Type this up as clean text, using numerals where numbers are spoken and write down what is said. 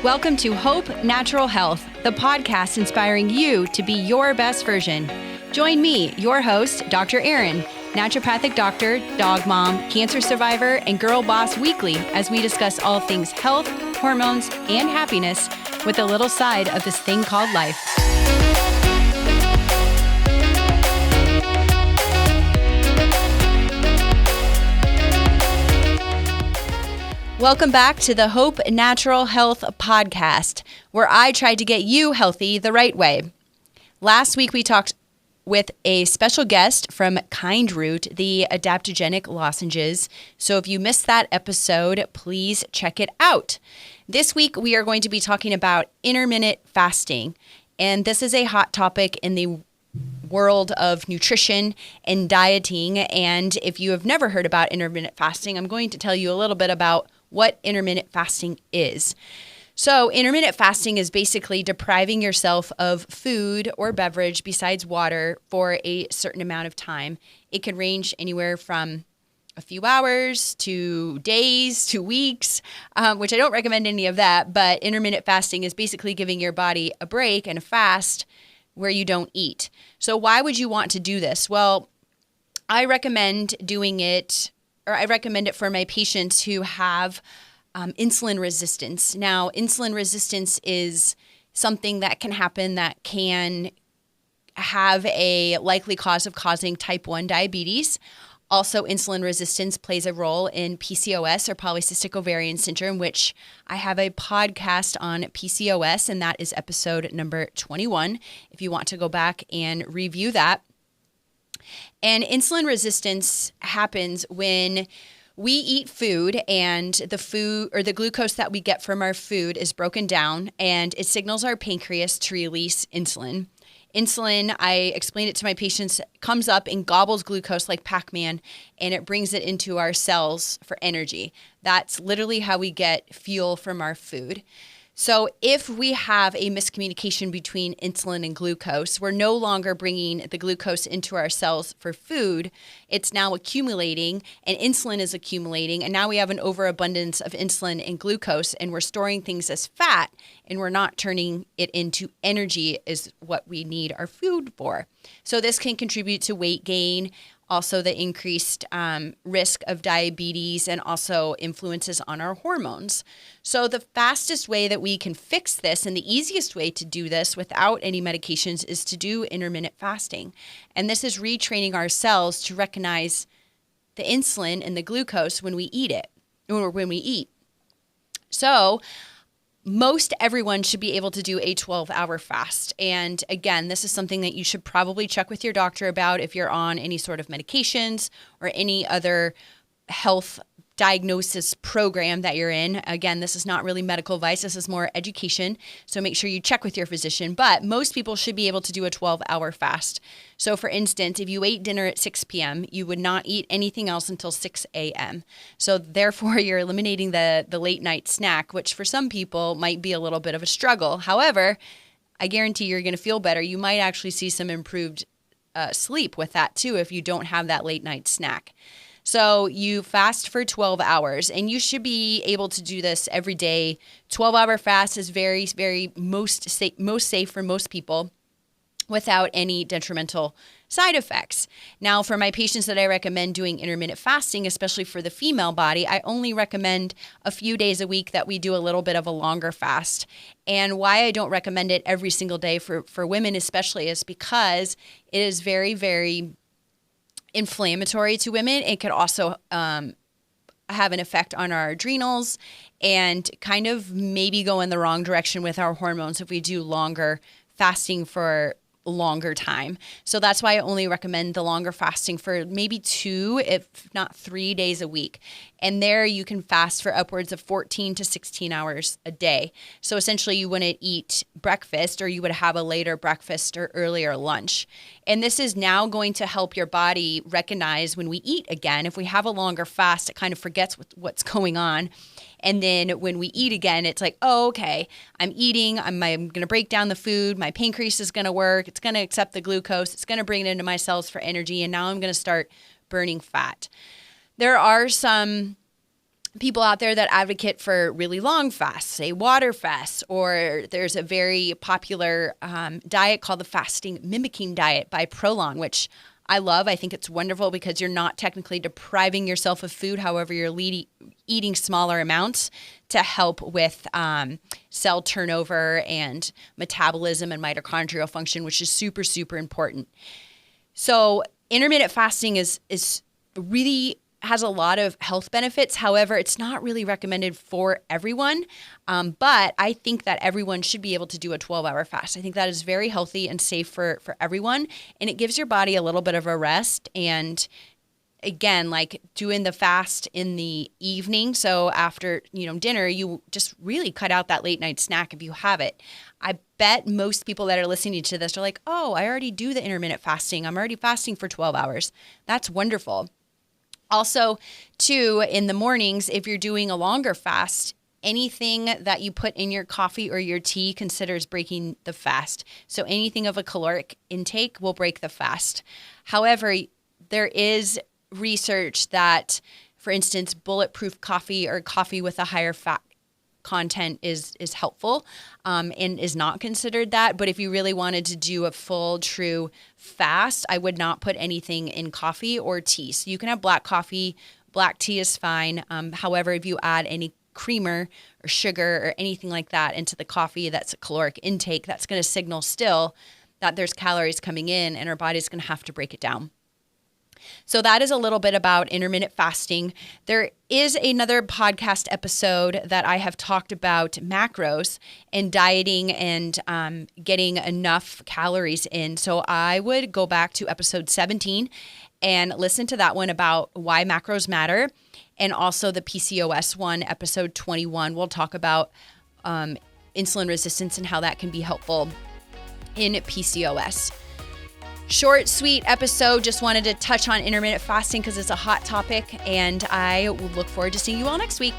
Welcome to Hope Natural Health, the podcast inspiring you to be your best version. Join me, your host, Dr. Erin, naturopathic doctor, dog mom, cancer survivor, and girl boss weekly as we discuss all things health, hormones, and happiness with a little side of this thing called life. Welcome back to the Hope Natural Health podcast, where I tried to get you healthy the right way. Last week, we talked with a special guest from Kind Root, the adaptogenic lozenges. So if you missed that episode, please check it out. This week, we are going to be talking about intermittent fasting. And this is a hot topic in the world of nutrition and dieting. And if you have never heard about intermittent fasting, I'm going to tell you a little bit about what intermittent fasting is. So intermittent fasting is basically depriving yourself of food or beverage besides water for a certain amount of time. It can range anywhere from a few hours to days to weeks, which I don't recommend any of that. But intermittent fasting is basically giving your body a break and a fast where you don't eat. So why would you want to do this? Well, I recommend doing it, or I recommend it for my patients who have insulin resistance. Now, insulin resistance is something that can happen that can have a likely cause of causing type 1 diabetes. Also, insulin resistance plays a role in PCOS, or polycystic ovarian syndrome, which I have a podcast on PCOS, and that is episode number 21, if you want to go back and review that. And insulin resistance happens when we eat food and the food or the glucose that we get from our food is broken down and it signals our pancreas to release insulin. Insulin, I explained it to my patients, comes up and gobbles glucose like Pac-Man, and it brings it into our cells for energy. That's literally how we get fuel from our food. So if we have a miscommunication between insulin and glucose, we're no longer bringing the glucose into our cells for food. It's now accumulating, and insulin is accumulating, and now we have an overabundance of insulin and glucose, and we're storing things as fat, and we're not turning it into energy is what we need our food for. So this can contribute to weight gain, also the increased risk of diabetes, and also influences on our hormones. So the fastest way that we can fix this, and the easiest way to do this without any medications, is to do intermittent fasting. And this is retraining our cells to recognize the insulin and the glucose when we eat it, or when we eat. So most everyone should be able to do a 12-hour fast. And again, this is something that you should probably check with your doctor about if you're on any sort of medications or any other health diagnosis program that you're in. Again, this is not really medical advice. This is more education. So make sure you check with your physician. But most people should be able to do a 12-hour fast. So for instance, if you ate dinner at 6 p.m., you would not eat anything else until 6 a.m. So therefore, you're eliminating the late night snack, which for some people might be a little bit of a struggle. However, I guarantee you're going to feel better. You might actually see some improved sleep with that too if you don't have that late night snack. So you fast for 12 hours, and you should be able to do this every day. 12-hour fast is very, very most safe for most people without any detrimental side effects. Now, for my patients that I recommend doing intermittent fasting, especially for the female body, I only recommend a few days a week that we do a little bit of a longer fast. And why I don't recommend it every single day for women especially is because it is very, very inflammatory to women. It could also have an effect on our adrenals and kind of maybe go in the wrong direction with our hormones if we do longer fasting for a longer time. So that's why I only recommend the longer fasting for maybe 2, if not 3 days a week. And there you can fast for upwards of 14 to 16 hours a day. So essentially you wouldn't eat breakfast, or you would have a later breakfast or earlier lunch. And this is now going to help your body recognize when we eat again. If we have a longer fast, it kind of forgets what's going on. And then when we eat again, it's like, oh, okay, I'm eating, I'm going to break down the food, my pancreas is going to work, it's going to accept the glucose, it's going to bring it into my cells for energy, and now I'm going to start burning fat. There are some people out there that advocate for really long fasts, say water fasts, or there's a very popular diet called the fasting mimicking diet by Prolong, which I love. I think it's wonderful because you're not technically depriving yourself of food. However, you're eating smaller amounts to help with cell turnover and metabolism and mitochondrial function, which is super, super important. So intermittent fasting is really has a lot of health benefits. However, it's not really recommended for everyone. But I think that everyone should be able to do a 12-hour fast. I think that is very healthy and safe for everyone. And it gives your body a little bit of a rest. And again, like doing the fast in the evening. So after, dinner, you just really cut out that late night snack if you have it. I bet most people that are listening to this are like, oh, I already do the intermittent fasting. I'm already fasting for 12 hours. That's wonderful. Also, too, in the mornings, if you're doing a longer fast, anything that you put in your coffee or your tea considers breaking the fast. So anything of a caloric intake will break the fast. However, there is research that, for instance, bulletproof coffee or coffee with a higher fat content is helpful and is not considered that. But if you really wanted to do a full, true fast, I would not put anything in coffee or tea. So you can have black coffee, black tea is fine. However, if you add any creamer or sugar or anything like that into the coffee, that's a caloric intake, that's going to signal still that there's calories coming in and our body's going to have to break it down. So that is a little bit about intermittent fasting. There is another podcast episode that I have talked about macros and dieting and getting enough calories in. So I would go back to episode 17 and listen to that one about why macros matter. And also the PCOS one, episode 21, we'll talk about insulin resistance and how that can be helpful in PCOS. Short, sweet episode. Just wanted to touch on intermittent fasting because it's a hot topic, and I will look forward to seeing you all next week.